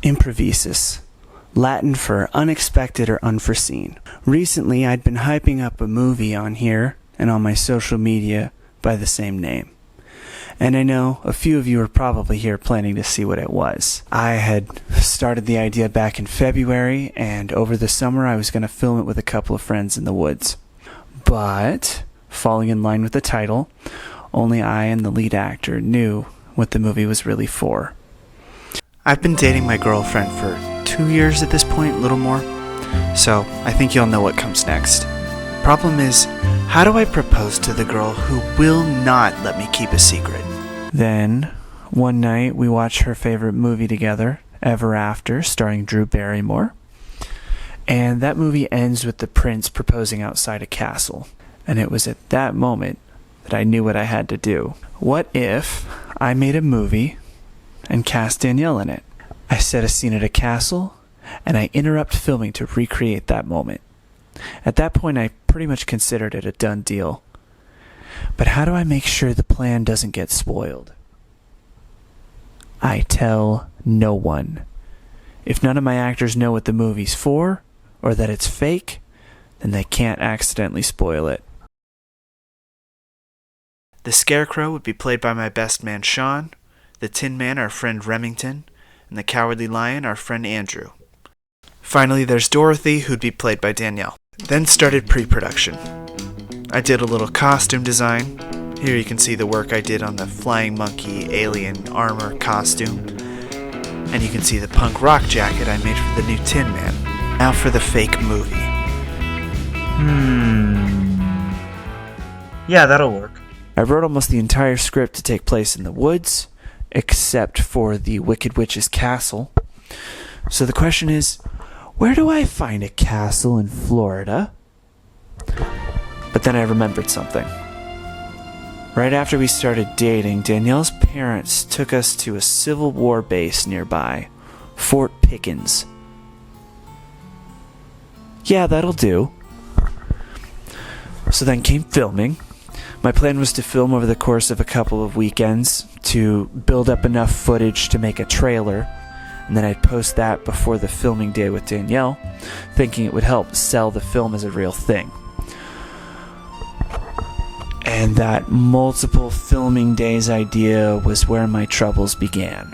Improvisus, Latin for unexpected or unforeseen. Recently, I'd been hyping up a movie on here and on my social media by the same name. And I know a few of you are probably here planning to see what it was. I had started the idea back in February, and over the summer I was going to film it with a couple of friends in the woods. But, falling in line with the title, only I and the lead actor knew what the movie was really for. I've been dating my girlfriend for 2 years at this point, a little more, so I think you'll know what comes next. Problem is, how do I propose to the girl who will not let me keep a secret? Then, one night, we watched her favorite movie together, Ever After, starring Drew Barrymore. And that movie ends with the prince proposing outside a castle. And it was at that moment that I knew what I had to do. What if I made a movie and cast Danielle in it? I set a scene at a castle, and I interrupt filming to recreate that moment. At that point, I pretty much considered it a done deal. But how do I make sure the plan doesn't get spoiled? I tell no one. If none of my actors know what the movie's for, or that it's fake, then they can't accidentally spoil it. The Scarecrow would be played by my best man Sean, the Tin Man our friend Remington, and the Cowardly Lion our friend Andrew. Finally, there's Dorothy, who'd be played by Danielle. Then started pre-production. I did a little costume design. Here you can see the work I did on the flying monkey alien armor costume. And you can see the punk rock jacket I made for the new Tin Man. Now for the fake movie. Yeah, that'll work. I wrote almost the entire script to take place in the woods, except for the Wicked Witch's castle. So the question is, where do I find a castle in Florida? But then I remembered something. Right after we started dating, Danielle's parents took us to a Civil War base nearby, Fort Pickens. Yeah, that'll do. So then came filming. My plan was to film over the course of a couple of weekends to build up enough footage to make a trailer, and then I'd post that before the filming day with Danielle, thinking it would help sell the film as a real thing. And that multiple filming days idea was where my troubles began.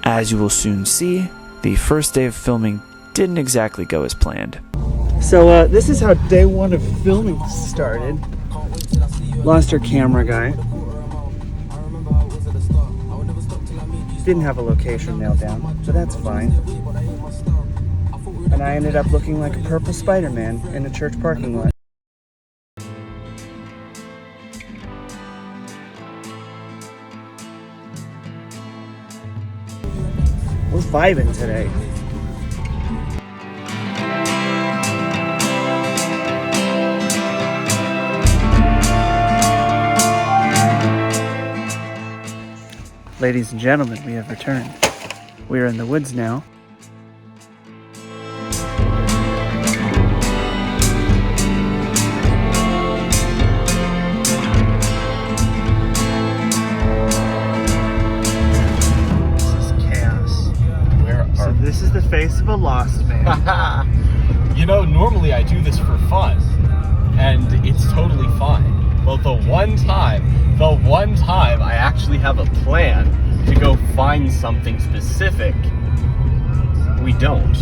As you will soon see, the first day of filming didn't exactly go as planned. So this is how day one of filming started. Lost our camera guy. Didn't have a location nailed down, but that's fine. And I ended up looking like a purple Spider-Man in a church parking lot. We're vibing today. Ladies and gentlemen, we have returned. We are in the woods now. This is chaos. So this is the face of a lost man. You know, normally I do this for fun, and it's totally fine. Well, the one time I actually have a plan to go find something specific, we don't.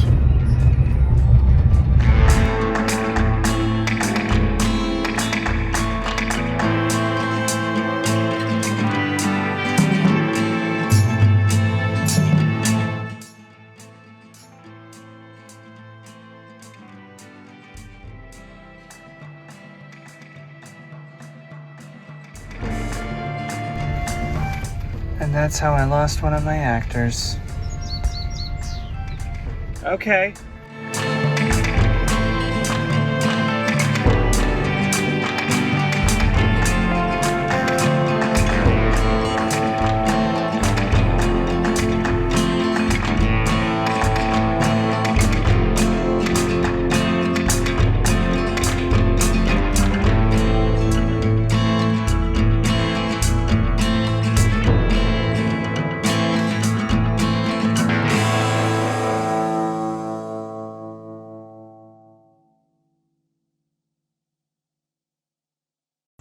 And that's how I lost one of my actors. Okay.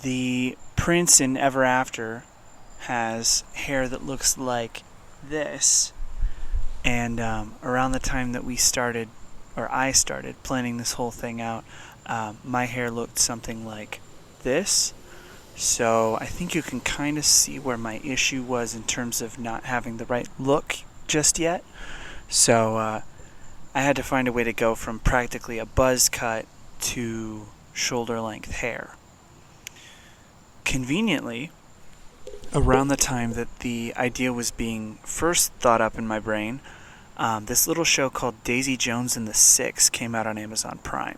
The prince in Ever After has hair that looks like this, and around the time that I started planning this whole thing out, my hair looked something like this. So I think you can kind of see where my issue was in terms of not having the right look just yet. So I had to find a way to go from practically a buzz cut to shoulder length hair. Conveniently, around the time that the idea was being first thought up in my brain, this little show called Daisy Jones and the Six came out on Amazon Prime.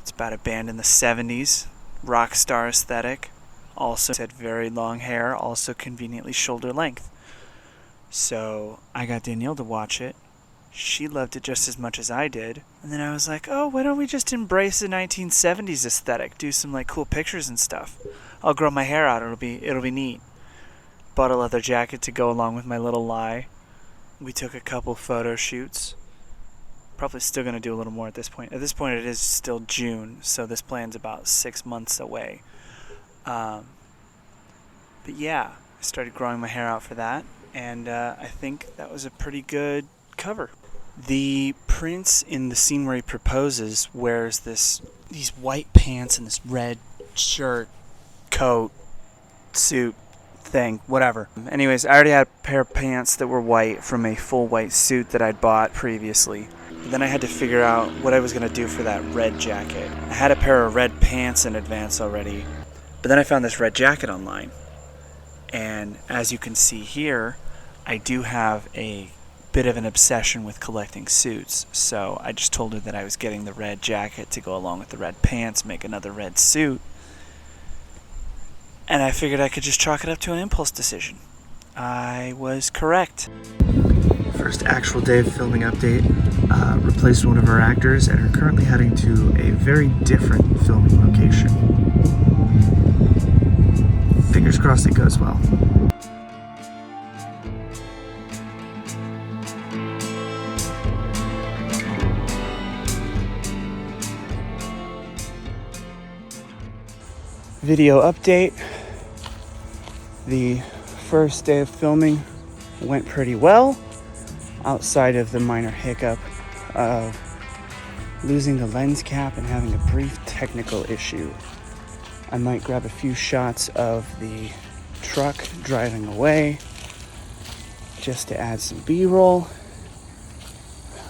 It's about a band in the 70s, rock star aesthetic, also had very long hair, also conveniently shoulder length. So I got Danielle to watch it. She loved it just as much as I did. And then I was like, oh, why don't we just embrace the 1970s aesthetic, do some like cool pictures and stuff. I'll grow my hair out, it'll be neat. Bought a leather jacket to go along with my little lie. We took a couple photo shoots. Probably still going to do a little more at this point. At this point it is still June, so this plan's about 6 months away. But yeah, I started growing my hair out for that, and I think that was a pretty good cover. The prince in the scene where he proposes wears these white pants and this red shirt, coat, suit thing, whatever. Anyways, I already had a pair of pants that were white from a full white suit that I'd bought previously. Then I had to figure out what I was going to do for that red jacket. I had a pair of red pants in advance already, but then I found this red jacket online. And as you can see here, I do have a bit of an obsession with collecting suits, so I just told her that I was getting the red jacket to go along with the red pants, make another red suit, and I figured I could just chalk it up to an impulse decision. I was correct. First actual day of filming update. Replaced one of our actors and are currently heading to a very different filming location. Fingers crossed it goes well. Video update. The first day of filming went pretty well, outside of the minor hiccup of losing the lens cap and having a brief technical issue. I might grab a few shots of the truck driving away just to add some B-roll.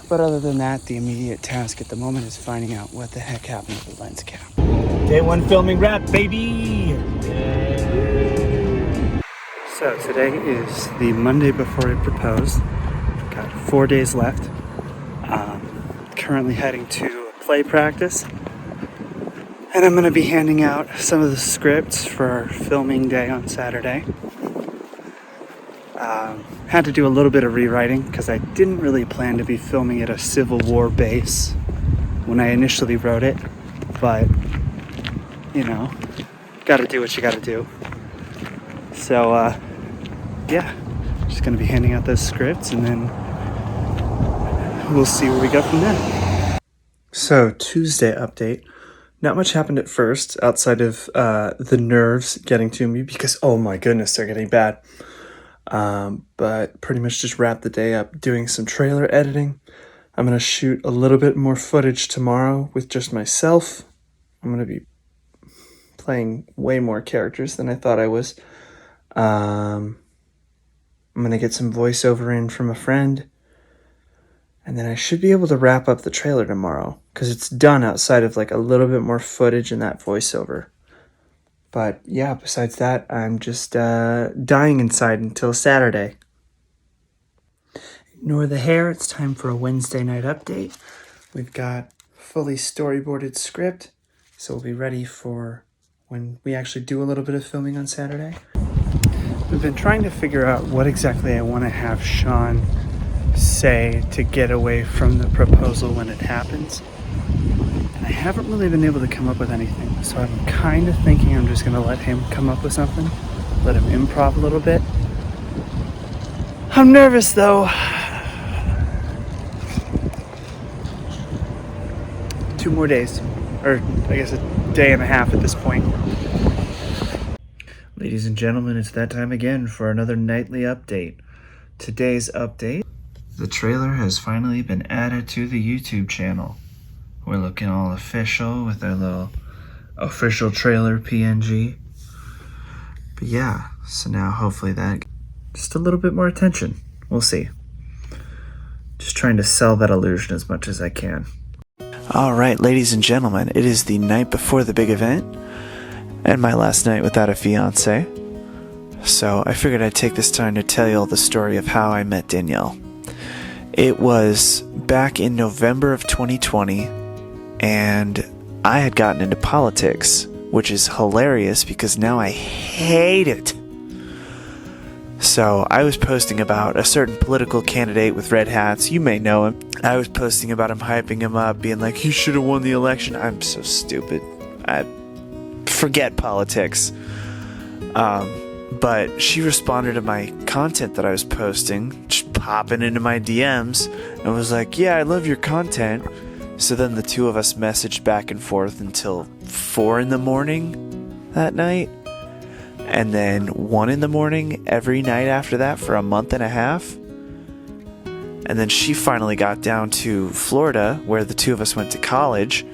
But other than that, the immediate task at the moment is finding out what the heck happened with the lens cap. Day one filming wrap, baby! So today is the Monday before I propose. Got 4 days left. Currently heading to play practice. And I'm going to be handing out some of the scripts for our filming day on Saturday. Had to do a little bit of rewriting because I didn't really plan to be filming at a Civil War base when I initially wrote it. But, you know, gotta do what you gotta do. So, yeah, just going to be handing out those scripts and then we'll see where we go from there. So, Tuesday update. Not much happened at first outside of the nerves getting to me because, oh my goodness, they're getting bad. But pretty much just wrapped the day up doing some trailer editing. I'm going to shoot a little bit more footage tomorrow with just myself. I'm going to be playing way more characters than I thought I was. I'm going to get some voiceover in from a friend. And then I should be able to wrap up the trailer tomorrow because it's done outside of like a little bit more footage and that voiceover. But yeah, besides that, I'm just dying inside until Saturday. Ignore the hair, it's time for a Wednesday night update. We've got fully storyboarded script, so we'll be ready for when we actually do a little bit of filming on Saturday. We've been trying to figure out what exactly I want to have Sean say to get away from the proposal when it happens. And I haven't really been able to come up with anything, so I'm kind of thinking I'm just going to let him come up with something, let him improv a little bit. I'm nervous though. 2 more days, or I guess a day and a half at this point. Ladies and gentlemen, it's that time again for another nightly update. Today's update: the trailer has finally been added to the YouTube channel. We're looking all official with our little official trailer PNG. But yeah, so now hopefully that just a little bit more attention. We'll see. Just trying to sell that illusion as much as I can. Alright, ladies and gentlemen, it is the night before the big event, and my last night without a fiance. So I figured I'd take this time to tell you all the story of how I met Danielle. It was back in November of 2020, and I had gotten into politics, which is hilarious because now I hate it. So I was posting about a certain political candidate with red hats. You may know him. I was posting about him, hyping him up, being like, he should have won the election. I'm so stupid. I forget politics. But she responded to my content that I was posting, just popping into my DMs, and was like, yeah, I love your content. So then the two of us messaged back and forth until 4 a.m. that night. And then 1 a.m. every night after that for a month and a half. And then she finally got down to Florida, where the two of us went to college,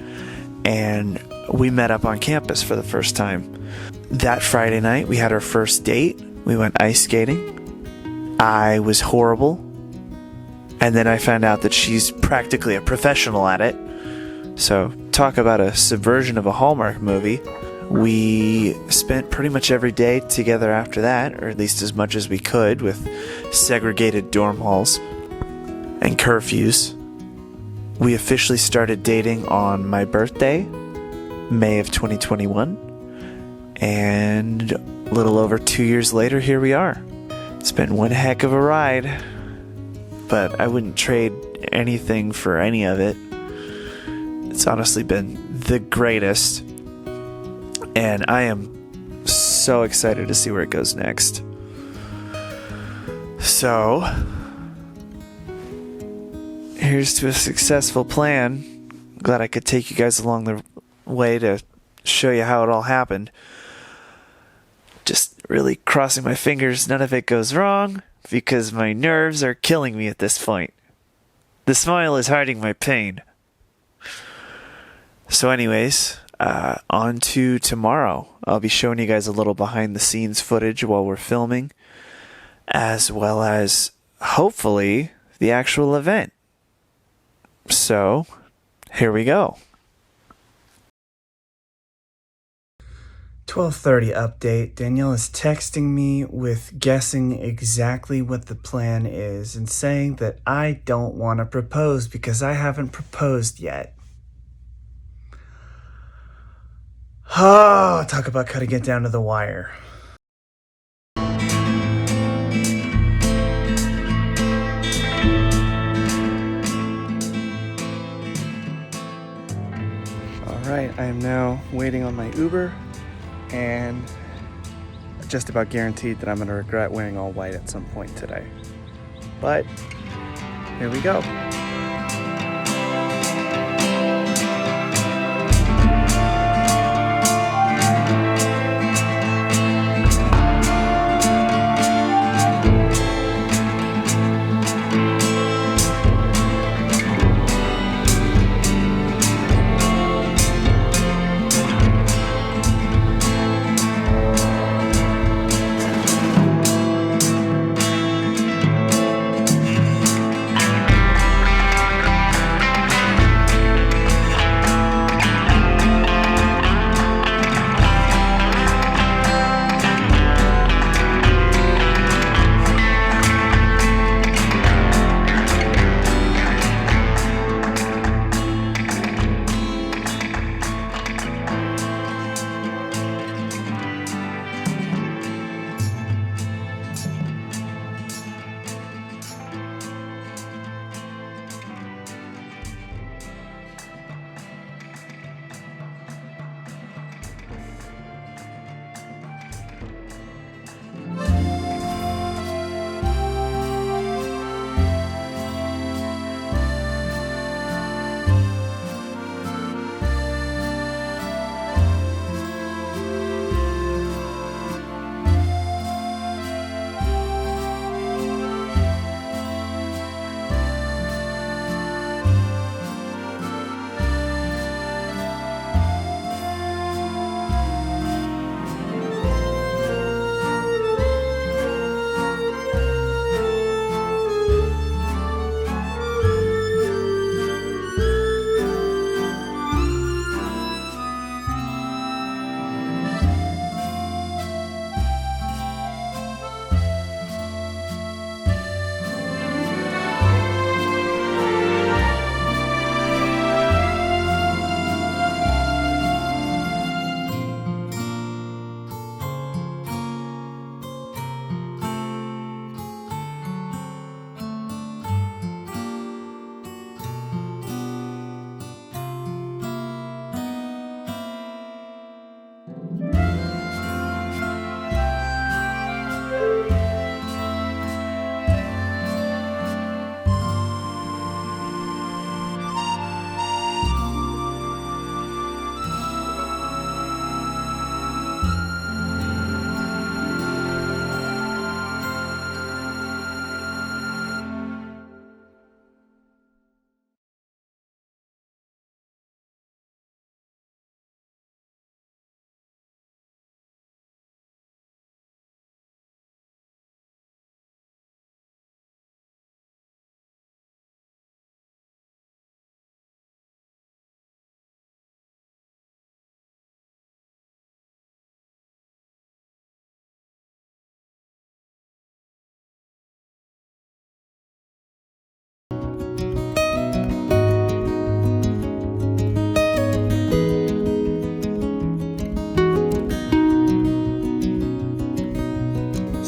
and we met up on campus for the first time. That Friday night, we had our first date. We went ice skating. I was horrible. And then I found out that she's practically a professional at it. So, talk about a subversion of a Hallmark movie. We spent pretty much every day together after that, or at least as much as we could, with segregated dorm halls and curfews. We officially started dating on my birthday, May of 2021, and a little over 2 years later, here we are. It's been one heck of a ride, but I wouldn't trade anything for any of it. It's honestly been the greatest. And I am so excited to see where it goes next. So, here's to a successful plan. Glad I could take you guys along the way to show you how it all happened. Just really crossing my fingers none of it goes wrong, because my nerves are killing me at this point. The smile is hiding my pain. So anyways, on to tomorrow. I'll be showing you guys a little behind the scenes footage while we're filming, as well as hopefully the actual event. So here we go. 12:30 update. Danielle is texting me with guessing exactly what the plan is and saying that I don't want to propose because I haven't proposed yet. Oh, talk about cutting it down to the wire. Alright, I am now waiting on my Uber, and just about guaranteed that I'm going to regret wearing all white at some point today. But, here we go.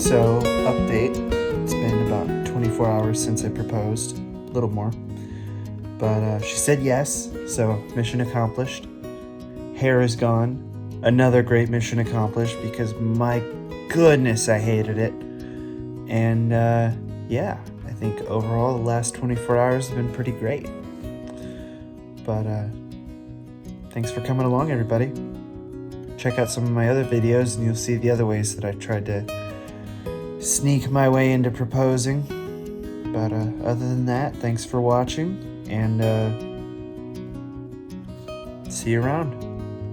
So, update. It's been about 24 hours since I proposed. A little more. But she said yes, so mission accomplished. Hair is gone. Another great mission accomplished because my goodness, I hated it. And yeah, I think overall the last 24 hours have been pretty great. But thanks for coming along, everybody. Check out some of my other videos and you'll see the other ways that I tried to sneak my way into proposing. But other than that, thanks for watching, and see you around.